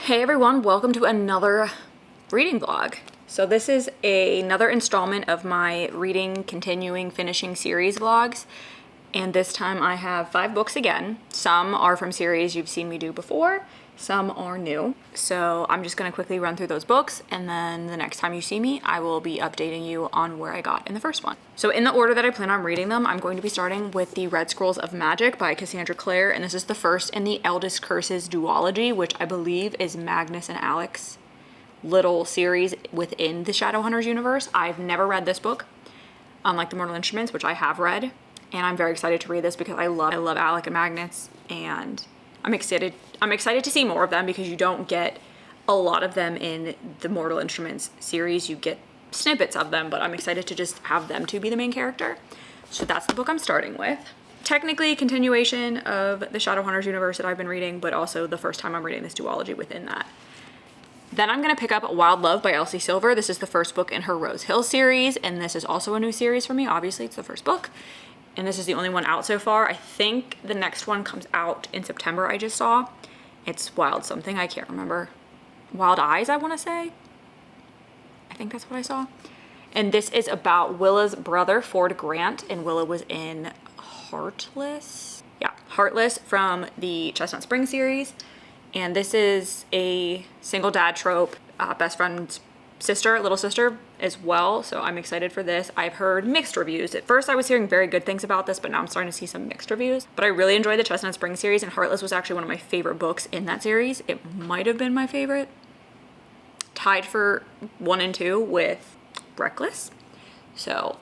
Hey everyone, welcome to another reading vlog. So this is another installment of my reading, continuing, finishing series vlogs. And this time I have 5 books again. Some are from series you've seen me do before, some are new. So I'm just gonna quickly run through those books, and then the next time you see me, I will be updating you on where I got in the first one. So in the order that I plan on reading them, I'm going to be starting with the Red Scrolls of Magic by Cassandra Clare, and this is the first in the Eldest Curses duology, which I believe is Magnus and Alex' little series within the Shadowhunters universe. I've never read this book, unlike the Mortal Instruments, which I have read, and I'm very excited to read this because I love Alec and Magnus, and I'm excited to see more of them because you don't get a lot of them in the Mortal Instruments series. You get snippets of them, but I'm excited to just have them to be the main character. So that's the book I'm starting with. Technically a continuation of the Shadowhunters universe that I've been reading, but also the first time I'm reading this duology within that. Then I'm gonna pick up Wild Love by Elsie Silver. This is the first book in her Rose Hill series, and this is also a new series for me. Obviously, it's the first book, and this is the only one out so far. I think the next one comes out in September, I just saw. It's Wild something, I can't remember. Wild Eyes, I wanna say. I think that's what I saw. And this is about Willa's brother, Ford Grant, and Willa was in Heartless? Yeah, Heartless from the Chestnut Spring series. And this is a single dad trope, best friend's sister, little sister as well. So I'm excited for this. I've heard mixed reviews. At first I was hearing very good things about this, but now I'm starting to see some mixed reviews. But I really enjoyed the Chestnut Spring series, and Heartless was actually one of my favorite books in that series. It might have been my favorite. Tied for 1 and 2 with Reckless. So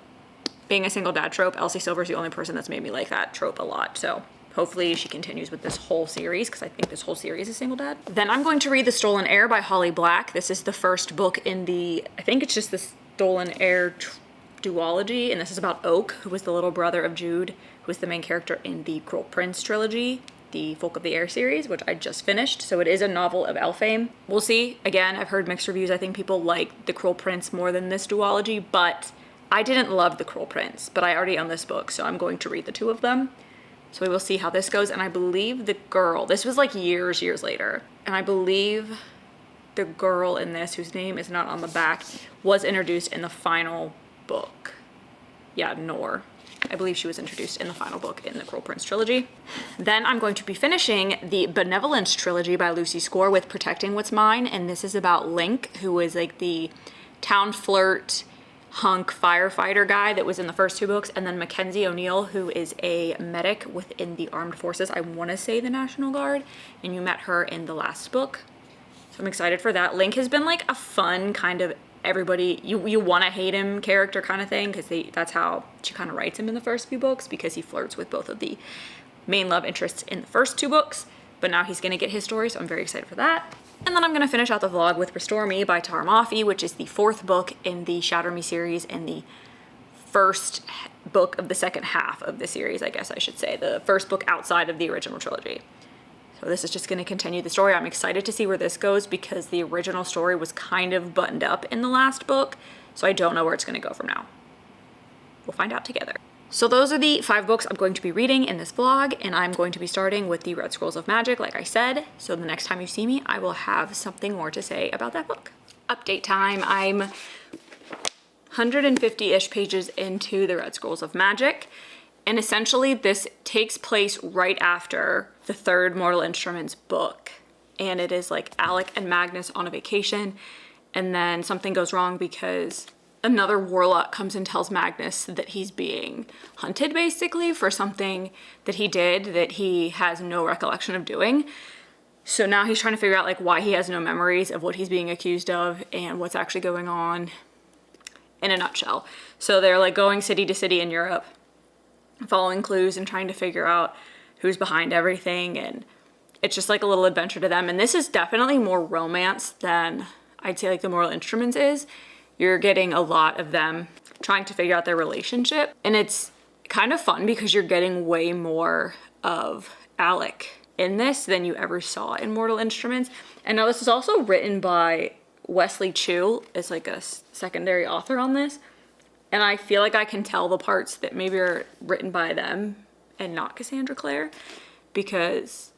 being a single dad trope, Elsie Silver's the only person that's made me like that trope a lot. So hopefully she continues with this whole series, because I think this whole series is single dad. Then I'm going to read The Stolen Heir by Holly Black. This is the first book in the, I think it's just the Stolen Heir duology, and this is about Oak, who was the little brother of Jude, who was the main character in the Cruel Prince trilogy, the Folk of the Air series, which I just finished. So it is a novel of Elfame. We'll see. Again, I've heard mixed reviews. I think people like the Cruel Prince more than this duology, but I didn't love the Cruel Prince, but I already own this book, so I'm going to read the 2 of them. So we will see how this goes. And I believe the girl, this was like years later, and I believe the girl in this, whose name is not on the back, was introduced in the final book. Yeah, Nor. I believe she was introduced in the final book in the Cruel Prince trilogy. Then I'm going to be finishing the Benevolence trilogy by Lucy Score with Protecting What's Mine, and this is about Link, who is like the town flirt, hunk firefighter guy that was in the first 2 books, and then Mackenzie O'Neill, who is a medic within the armed forces, I want to say the National Guard, and you met her in the last book. So I'm excited for that. Link has been like a fun kind of everybody, you want to hate him character kind of thing, because that's how she kind of writes him in the first few books, because he flirts with both of the main love interests in the first 2 books, but now he's going to get his story, so I'm very excited for that. And then I'm going to finish out the vlog with Restore Me by Tara Mafi, which is the 4th book in the Shatter Me series and the first book of the second half of the series, I guess I should say. The first book outside of the original trilogy. So this is just going to continue the story. I'm excited to see where this goes because the original story was kind of buttoned up in the last book, so I don't know where it's going to go from now. We'll find out together. So those are the 5 books I'm going to be reading in this vlog, and I'm going to be starting with the Red Scrolls of Magic, like I said. So the next time you see me, I will have something more to say about that book. Update time. I'm 150-ish pages into the Red Scrolls of Magic, and essentially this takes place right after the 3rd Mortal Instruments book. And it is like Alec and Magnus on a vacation, and then something goes wrong because another warlock comes and tells Magnus that he's being hunted basically for something that he did that he has no recollection of doing. So now he's trying to figure out like why he has no memories of what he's being accused of and what's actually going on in a nutshell. So they're like going city to city in Europe, following clues and trying to figure out who's behind everything, and it's just like a little adventure to them. And this is definitely more romance than I'd say like the Mortal Instruments is. You're getting a lot of them trying to figure out their relationship, and it's kind of fun because you're getting way more of Alec in this than you ever saw in Mortal Instruments. And now this is also written by Wesley Chu as like a secondary author on this, and I feel like I can tell the parts that maybe are written by them and not Cassandra Clare, because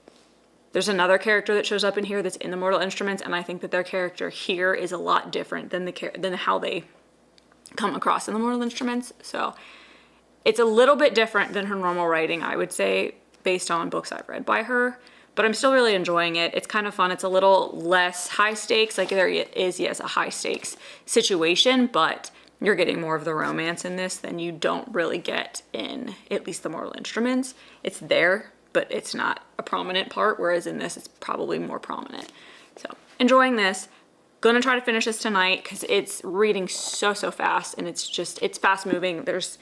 There's another character that shows up in here that's in the Mortal Instruments, and I think that their character here is a lot different than how they come across in the Mortal Instruments. So it's a little bit different than her normal writing, I would say, based on books I've read by her. But I'm still really enjoying it. It's kind of fun. It's a little less high stakes. Like there is, yes, a high stakes situation, but you're getting more of the romance in this than you don't really get in at least the Mortal Instruments. It's there, but it's not a prominent part, whereas in this it's probably more prominent. So enjoying this. Gonna try to finish this tonight because it's reading so fast, and it's fast moving. There's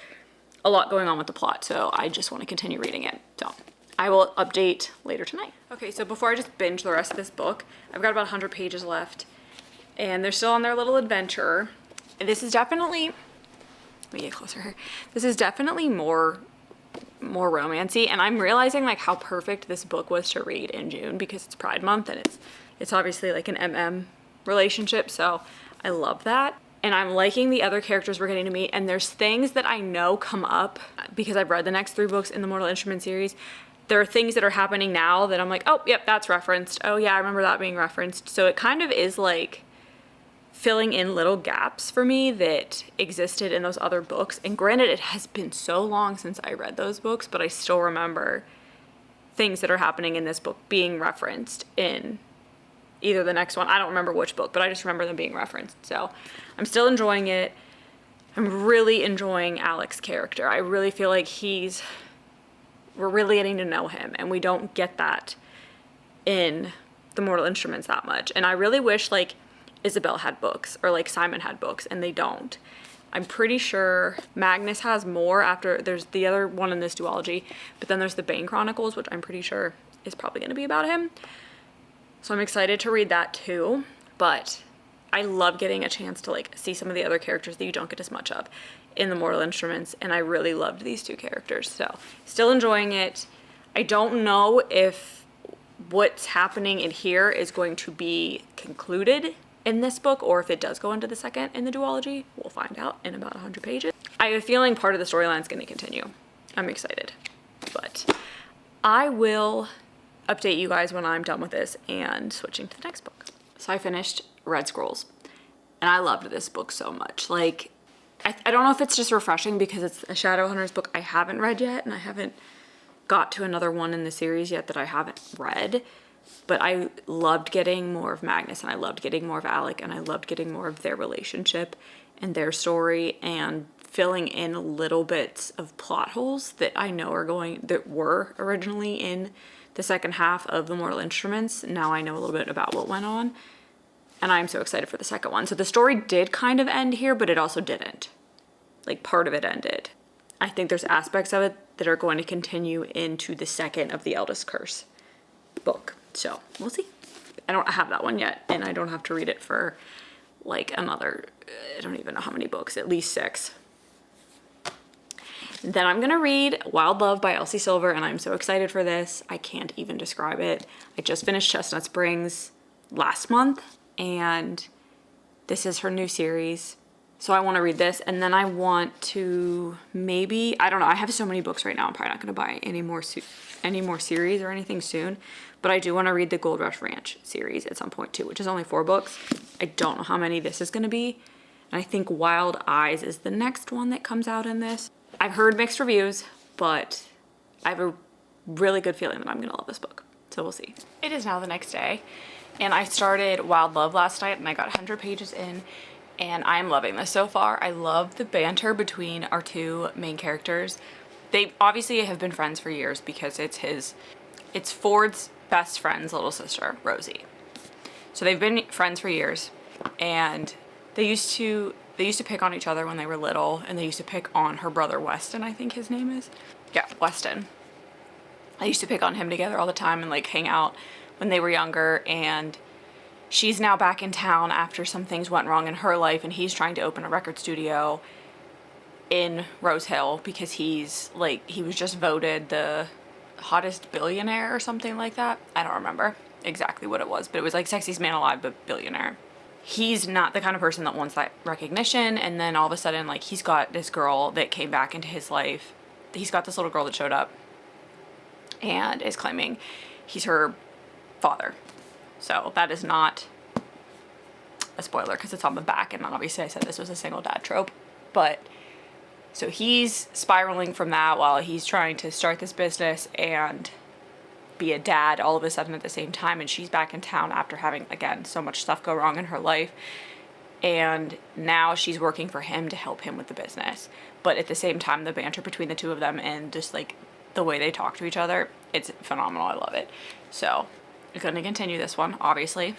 a lot going on with the plot, so I just want to continue reading it. So I will update later tonight. Okay, so before I just binge the rest of this book, I've got about 100 pages left, and they're still on their little adventure. And this is definitely, let me get closer here. This is definitely more romancy, and I'm realizing like how perfect this book was to read in June because it's Pride Month, and it's obviously like an MM relationship, so I love that. And I'm liking the other characters we're getting to meet, and there's things that I know come up because I've read the next 3 books in the Mortal Instruments series. There are things that are happening now that I'm like, oh, yep, that's referenced. Oh yeah, I remember that being referenced. So it kind of is like filling in little gaps for me that existed in those other books. And granted, it has been so long since I read those books, but I still remember things that are happening in this book being referenced in either the next one. I don't remember which book, but I just remember them being referenced. So I'm still enjoying it. I'm really enjoying Alec's character. I really feel like we're really getting to know him, and we don't get that in the Mortal Instruments that much. And I really wish like Isabel had books or like Simon had books, and they don't. I'm pretty sure Magnus has more after. There's the other one in this duology, but then there's the Bane Chronicles, which I'm pretty sure is probably going to be about him. So I'm excited to read that too, but I love getting a chance to like see some of the other characters that you don't get as much of in the Mortal Instruments, and I really loved these 2 characters, so still enjoying it. I don't know if what's happening in here is going to be concluded in this book, or if it does go into the second in the duology. We'll find out in about 100 pages. I have a feeling part of the storyline is going to continue. I'm excited, but I will update you guys when I'm done with this and switching to the next book. So I finished Red Scrolls, and I loved this book so much. Like, I don't know if it's just refreshing because it's a Shadowhunters book I haven't read yet, and I haven't got to another one in the series yet that I haven't read, but I loved getting more of Magnus, and I loved getting more of Alec, and I loved getting more of their relationship and their story, and filling in little bits of plot holes that I know that were originally in the second half of the Mortal Instruments. Now I know a little bit about what went on, and I'm so excited for the second one. So the story did kind of end here, but it also didn't. Like, part of it ended. I think there's aspects of it that are going to continue into the second of the Eldest Curse book. So we'll see. I don't have that one yet, and I don't have to read it for like another, I don't even know how many books, at least 6. Then I'm gonna read Wild Love by Elsie Silver, and I'm so excited for this. I can't even describe it. I just finished Chestnut Springs last month, and this is her new series. So I want to read this, and then I want to maybe, I don't know, I have so many books right now, I'm probably not going to buy any more series or anything soon, but I do want to read the Gold Rush Ranch series at some point too, which is only 4 books. I don't know how many this is going to be, and I think Wild Eyes is the next one that comes out in this. I've heard mixed reviews, but I have a really good feeling that I'm going to love this book, so we'll see. It is now the next day, and I started Wild Love last night, and I got 100 pages in, and I'm loving this so far. I love the banter between our 2 main characters. They obviously have been friends for years because it's Ford's best friend's little sister, Rosie. So they've been friends for years, and they used to pick on each other when they were little, and they used to pick on her brother Weston, I think his name is. Yeah, Weston. They used to pick on him together all the time and like hang out when they were younger, and she's now back in town after some things went wrong in her life, and he's trying to open a record studio in Rose Hill because he was just voted the hottest billionaire or something like that. I don't remember exactly what it was, but it was like sexiest man alive, but billionaire. He's not the kind of person that wants that recognition, and then all of a sudden, like, he's got this girl that came back into his life. He's got this little girl that showed up and is claiming he's her father. So that is not a spoiler because it's on the back, and obviously I said this was a single dad trope. But so he's spiraling from that while he's trying to start this business and be a dad all of a sudden at the same time, and she's back in town after having, again, so much stuff go wrong in her life. And now she's working for him to help him with the business. But at the same time, the banter between the two of them and just like the way they talk to each other, it's phenomenal. I love it. So I'm going to continue this one, obviously.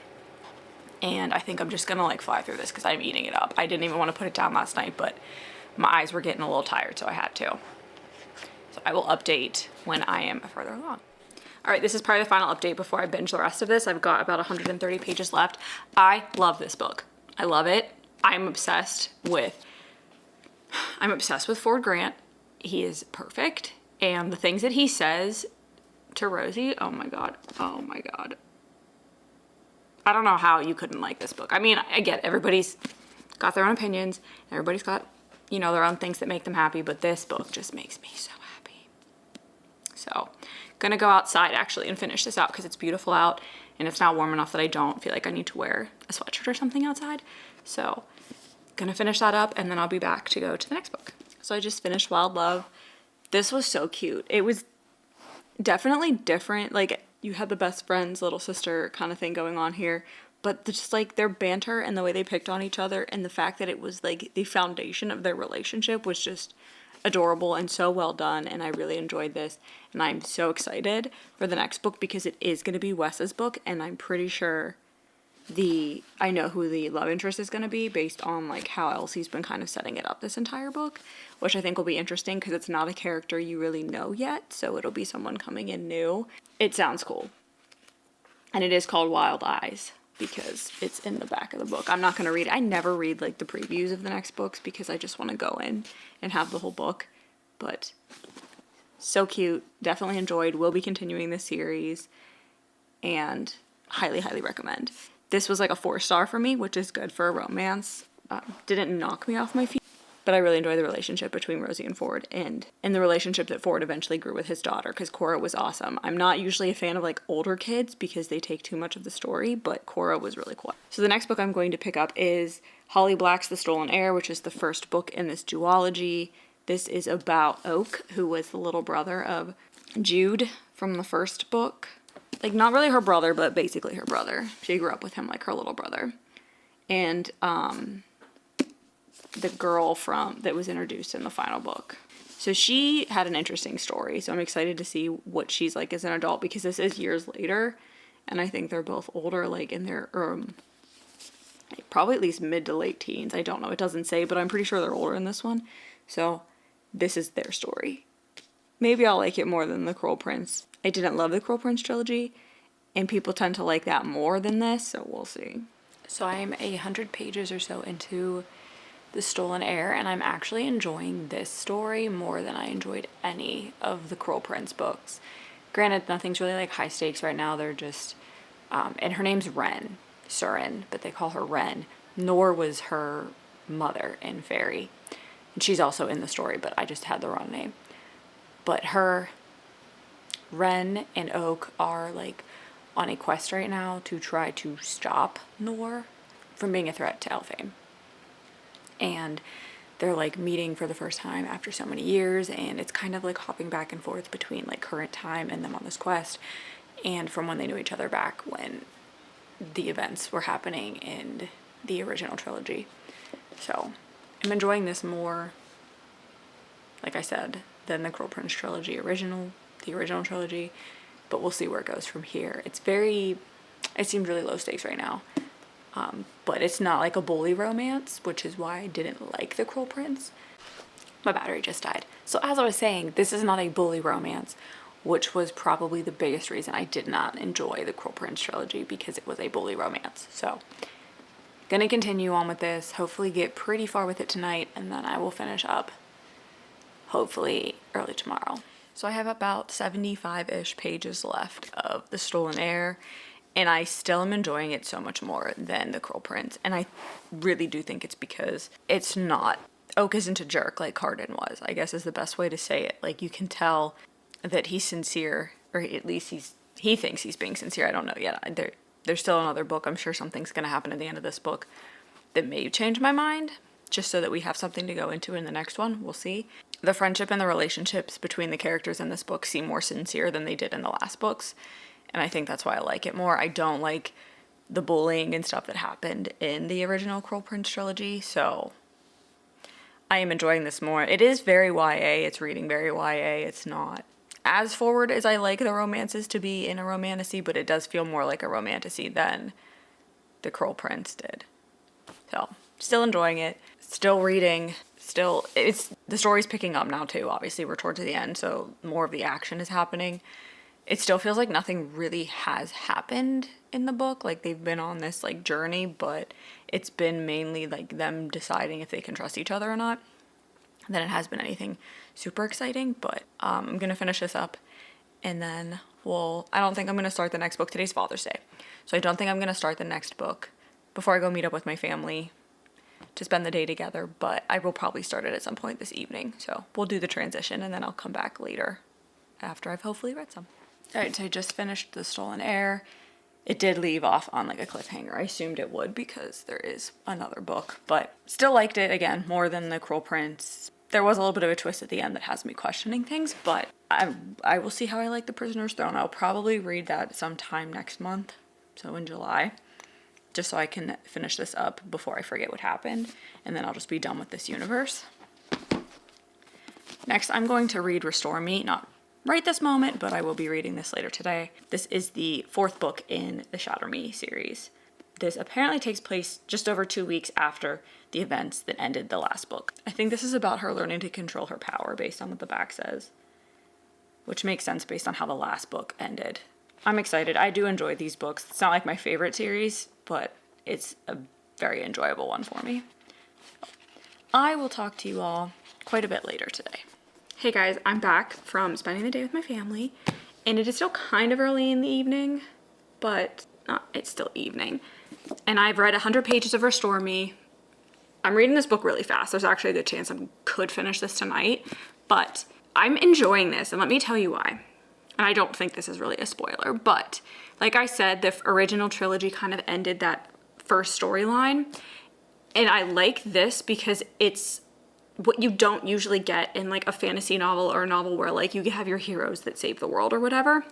And I think I'm just going to like fly through this because I'm eating it up. I didn't even want to put it down last night, but my eyes were getting a little tired, so I had to. So I will update when I am further along. All right, this is probably the final update before I binge the rest of this. I've got about 130 pages left. I love this book. I love it. I'm obsessed with Ford Grant. He is perfect. And the things that he says to Rosie, oh my God. Oh my God. I don't know how you couldn't like this book. I mean, I get it. Everybody's got their own opinions. Everybody's got, you know, their own things that make them happy. But this book just makes me so happy. So, gonna go outside actually and finish this out because it's beautiful out. And it's not warm enough that I don't feel like I need to wear a sweatshirt or something outside. So, gonna finish that up and then I'll be back to go to the next book. So I just finished Wild Love. This was so cute. It was definitely different. Like, you had the best friend's little sister kind of thing going on here. But just like their banter and the way they picked on each other and the fact that it was like the foundation of their relationship was just adorable and so well done, and I really enjoyed this, and I'm so excited for the next book because it is going to be Wes's book, and I'm pretty sure I know who the love interest is going to be based on like how Elsie's been kind of setting it up this entire book, which I think will be interesting because it's not a character you really know yet, so it'll be someone coming in new. It sounds cool, and it is called Wild Eyes because it's in the back of the book. I'm not going to read it. I never read like the previews of the next books because I just want to go in and have the whole book. But so cute. Definitely enjoyed. Will be continuing this series and highly, highly recommend. This was like a 4-star for me, which is good for a romance. Didn't knock me off my feet. But I really enjoy the relationship between Rosie and Ford and the relationship that Ford eventually grew with his daughter because Cora was awesome. I'm not usually a fan of like older kids because they take too much of the story, but Cora was really cool. So the next book I'm going to pick up is Holly Black's The Stolen Heir, which is the first book in this duology. This is about Oak, who was the little brother of Jude from the first book. Like, not really her brother, but basically her brother. She grew up with him like her little brother. And, the girl that was introduced in the final book. So she had an interesting story, so I'm excited to see what she's like as an adult, because this is years later, and I think they're both older, like in their, probably at least mid to late teens. I don't know, it doesn't say, but I'm pretty sure they're older in this one. So this is their story. Maybe I'll like it more than The Cruel Prince. I didn't love The Cruel Prince trilogy, and people tend to like that more than this, so we'll see. So I'm 100 pages or so into The Stolen Heir, and I'm actually enjoying this story more than I enjoyed any of the Cruel Prince books. Granted, nothing's really like high stakes right now. They're just, and her name's Ren, Surin, but they call her Ren. Nor was her mother in Fairy, and she's also in the story, but I just had the wrong name. But Ren and Oak are like on a quest right now to try to stop Nor from being a threat to Elfhame. And they're like meeting for the first time after so many years, and it's kind of like hopping back and forth between like current time and them on this quest and from when they knew each other back when the events were happening in the original trilogy. So I'm enjoying this more, like I said, than the Cruel Prince trilogy the original trilogy, but we'll see where it goes from here. It seems really low stakes right now. But it's not like a bully romance, which is why I didn't like The Cruel Prince. My battery just died. So as I was saying, this is not a bully romance, which was probably the biggest reason I did not enjoy The Cruel Prince trilogy, because it was a bully romance. So, gonna continue on with this, hopefully get pretty far with it tonight, and then I will finish up, hopefully early tomorrow. So I have about 75-ish pages left of The Stolen Heir, and I still am enjoying it so much more than The Cruel Prince. And I really do think it's because it's not, Oak isn't a jerk like Cardan was, I guess is the best way to say it. Like, you can tell that he's sincere, or at least he thinks he's being sincere. I don't know yet. There's still another book. I'm sure something's going to happen at the end of this book that may change my mind, just so that we have something to go into in the next one. We'll see. The friendship and the relationships between the characters in this book seem more sincere than they did in the last books, and I think that's why I like it more. I don't like the bullying and stuff that happened in the original Cruel Prince trilogy, so I am enjoying this more. It is very YA. It's reading very YA. It's not as forward as I like the romances to be in a romantasy, but it does feel more like a romantasy than the Cruel Prince did. So, still enjoying it. Still reading. The story's picking up now too. Obviously, we're towards the end, so more of the action is happening. It still feels like nothing really has happened in the book. Like, they've been on this, like, journey, but it's been mainly, like, them deciding if they can trust each other or not. Than it has been anything super exciting, but I'm gonna finish this up, and then I don't think I'm gonna start the next book. Today's Father's Day, so I don't think I'm gonna start the next book before I go meet up with my family to spend the day together, but I will probably start it at some point this evening. So we'll do the transition, and then I'll come back later after I've hopefully read some. Alright, so I just finished The Stolen Heir. It did leave off on like a cliffhanger. I assumed it would because there is another book, but still liked it, again, more than The Cruel Prince. There was a little bit of a twist at the end that has me questioning things, but I will see how I like The Prisoner's Throne. I'll probably read that sometime next month, so in July, just so I can finish this up before I forget what happened, and then I'll just be done with this universe. Next, I'm going to read Restore Me, not right this moment, but I will be reading this later today. This is the 4th book in the Shatter Me series. This apparently takes place just over 2 weeks after the events that ended the last book. I think this is about her learning to control her power based on what the back says, which makes sense based on how the last book ended. I'm excited. I do enjoy these books. It's not like my favorite series, but it's a very enjoyable one for me. I will talk to you all quite a bit later today. Hey guys, I'm back from spending the day with my family, and it is still kind of early in the evening, but it's still evening. And I've read 100 pages of Restore Me. I'm reading this book really fast. There's actually a good chance I could finish this tonight, but I'm enjoying this, and let me tell you why. And I don't think this is really a spoiler, but like I said, the original trilogy kind of ended that first storyline, and I like this because it's what you don't usually get in like a fantasy novel or a novel where like you have your heroes that save the world or whatever.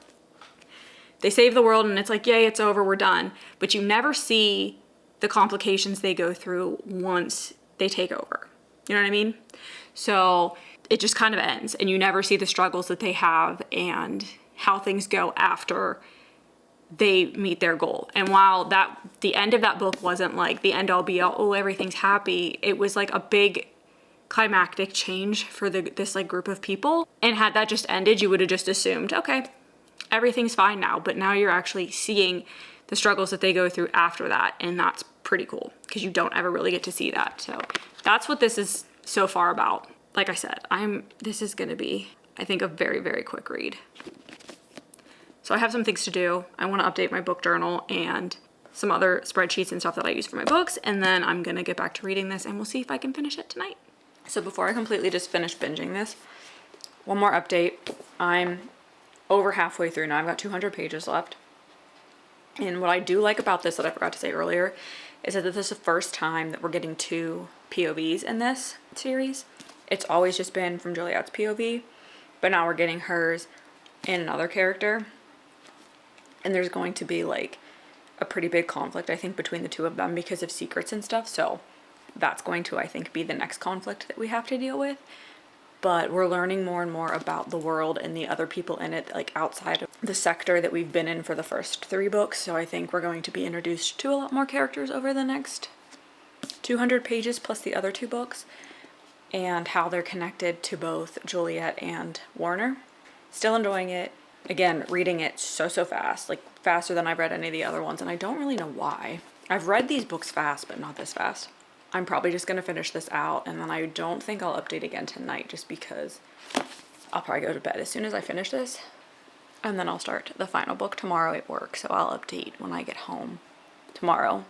They save the world and it's like, yay, it's over, we're done. But you never see the complications they go through once they take over. You know what I mean? So it just kind of ends, and you never see the struggles that they have and how things go after they meet their goal. And while the end of that book wasn't like the end all be all, oh, everything's happy, it was like a big climactic change for this like group of people. And had that just ended, you would have just assumed, okay, everything's fine now. But now you're actually seeing the struggles that they go through after that, and that's pretty cool because you don't ever really get to see that. So that's what this is so far about. Like I said, this is gonna be, I think, a very, very quick read. So I have some things to do. I want to update my book journal and some other spreadsheets and stuff that I use for my books, and then I'm gonna get back to reading this, and we'll see if I can finish it tonight. So before I completely just finish binging this, one more update. I'm over halfway through now. I've got 200 pages left. And what I do like about this that I forgot to say earlier is that this is the first time that we're getting 2 POVs in this series. It's always just been from Juliet's POV, but now we're getting hers and another character. And there's going to be like a pretty big conflict, I think, between the two of them because of secrets and stuff. So that's going to, I think, be the next conflict that we have to deal with. But we're learning more and more about the world and the other people in it, like outside of the sector that we've been in for the first 3 books. So I think we're going to be introduced to a lot more characters over the next 200 pages plus the other 2 books, and how they're connected to both Juliet and Warner. Still enjoying it. Again, reading it so fast, like faster than I've read any of the other ones, and I don't really know why. I've read these books fast, but not this fast. I'm probably just going to finish this out, and then I don't think I'll update again tonight just because I'll probably go to bed as soon as I finish this, and then I'll start the final book tomorrow at work, so I'll update when I get home tomorrow.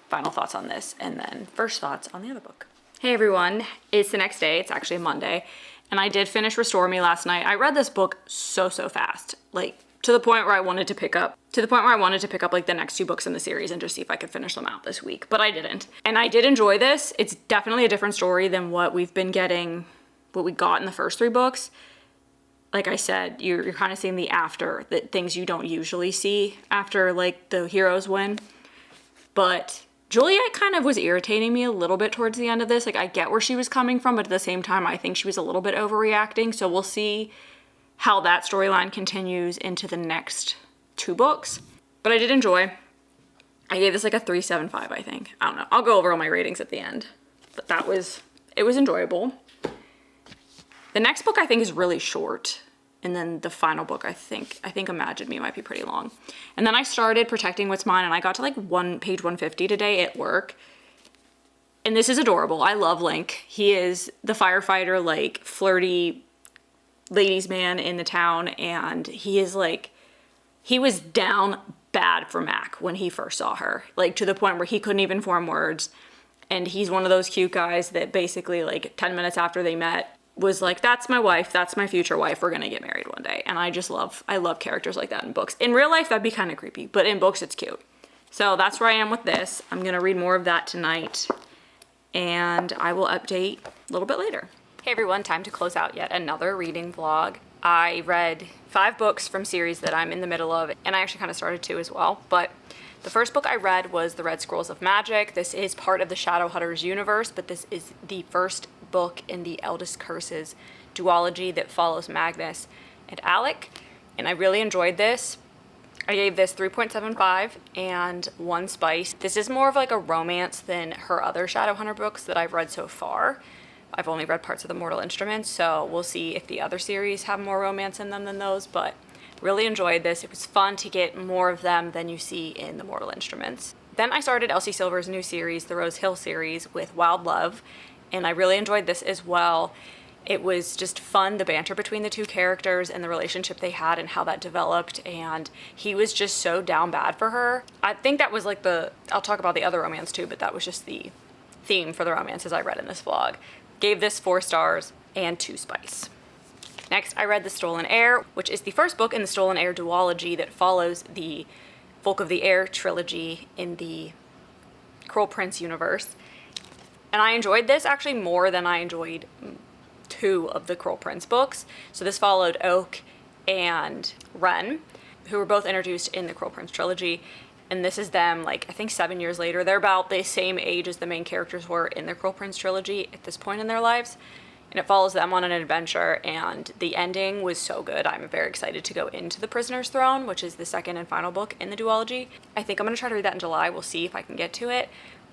Final thoughts on this, and then first thoughts on the other book. Hey everyone, it's the next day. It's actually Monday, and I did finish Restore Me last night. I read this book so fast, like to the point where I wanted to pick up like the next 2 books in the series and just see if I could finish them out this week, but I didn't. And I did enjoy this. It's definitely a different story than what we got in the first 3 books. Like I said, you're kind of seeing the things you don't usually see after like the heroes win. But Juliet kind of was irritating me a little bit towards the end of this. Like, I get where she was coming from, but at the same time, I think she was a little bit overreacting. So we'll see how that storyline continues into the next 2 books. But I did enjoy. I gave this like a 3.75, I think. I don't know. I'll go over all my ratings at the end. But it was enjoyable. The next book I think is really short. And then the final book, I think Imagine Me might be pretty long. And then I started Protecting What's Mine, and I got to like page 150 today at work. And this is adorable. I love Link. He is the firefighter, like flirty ladies man in the town, and he was down bad for Mac when he first saw her, like to the point where he couldn't even form words. And he's one of those cute guys that basically like 10 minutes after they met was like, that's my wife, that's my future wife, we're gonna get married one day. And I love characters like that in books. In real life, that'd be kind of creepy, but in books, it's cute. So that's where I am with this. I'm gonna read more of that tonight, and I will update a little bit later. Hey everyone, time to close out yet another reading vlog. I read 5 books from series that I'm in the middle of, and I actually kind of started 2 as well, but the first book I read was The Red Scrolls of Magic. This is part of the Shadowhunters universe, but this is the first book in the Eldest Curses duology that follows Magnus and Alec, and I really enjoyed this. I gave this 3.75 and 1 spice. This is more of like a romance than her other Shadowhunter books that I've read so far. I've only read parts of the Mortal Instruments, so we'll see if the other series have more romance in them than those, but really enjoyed this. It was fun to get more of them than you see in the Mortal Instruments. Then I started Elsie Silver's new series, the Rose Hill series, with Wild Love, and I really enjoyed this as well. It was just fun, the banter between the 2 characters and the relationship they had and how that developed, and he was just so down bad for her. I think that was like I'll talk about the other romance too, but that was just the theme for the romances I read in this vlog. Gave this 4 stars and 2 spice. Next, I read The Stolen Heir, which is the first book in the Stolen Heir duology that follows the Folk of the Air trilogy in the Cruel Prince universe. And I enjoyed this actually more than I enjoyed 2 of the Cruel Prince books. So this followed Oak and Ren, who were both introduced in the Cruel Prince trilogy. And this is them, like, I think 7 years later. They're about the same age as the main characters were in the Cruel Prince trilogy at this point in their lives. And it follows them on an adventure, and the ending was so good. I'm very excited to go into The Prisoner's Throne, which is the second and final book in the duology. I think I'm going to try to read that in July. We'll see if I can get to it.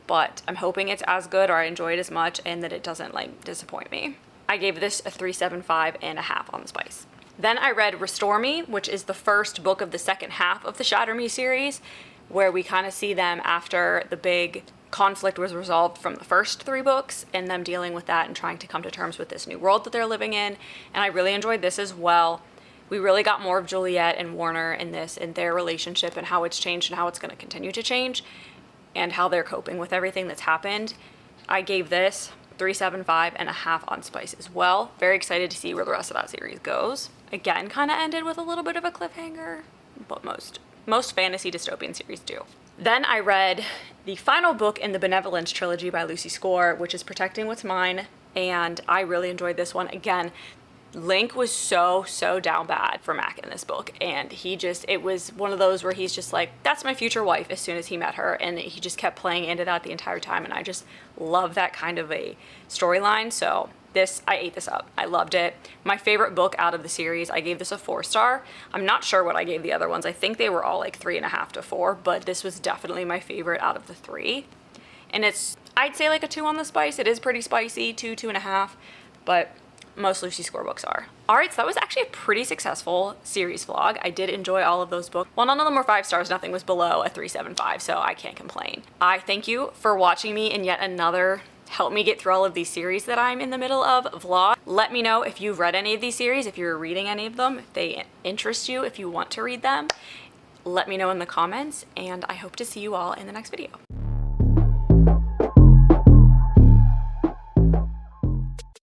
But I'm hoping it's as good, or I enjoy it as much, and that it doesn't, like, disappoint me. I gave this a 3.75 and a half on the spice. Then I read Restore Me, which is the first book of the second half of the Shatter Me series, where we kind of see them after the big conflict was resolved from the first 3 books, and them dealing with that and trying to come to terms with this new world that they're living in. And I really enjoyed this as well. We really got more of Juliet and Warner in this, and their relationship and how it's changed and how it's going to continue to change, and how they're coping with everything that's happened. I gave this 3.75 and a half on spice as well. Very excited to see where the rest of that series goes. Again, kind of ended with a little bit of a cliffhanger, but most fantasy dystopian series do. Then I read the final book in the Benevolence trilogy by Lucy Score, which is Protecting What's Mine, and I really enjoyed this one. Again, Link was so down bad for Mac in this book, and it was one of those where he's just like, that's my future wife as soon as he met her, and he just kept playing into that the entire time, and I just love that kind of a storyline. So I ate this up. I loved it. My favorite book out of the series, I gave this a 4-star. I'm not sure what I gave the other ones. I think they were all like 3.5 to 4, but this was definitely my favorite out of the 3. And I'd say like a 2 on the spice. It is pretty spicy, 2.5, but most Lucy Score books are. Alright, so that was actually a pretty successful series vlog. I did enjoy all of those books. Well, none of them were 5 stars, nothing was below a 3.75, so I can't complain. I thank you for watching me in yet another help me get through all of these series that I'm in the middle of vlog. Let me know if you've read any of these series, if you're reading any of them, if they interest you, if you want to read them. Let me know in the comments, and I hope to see you all in the next video.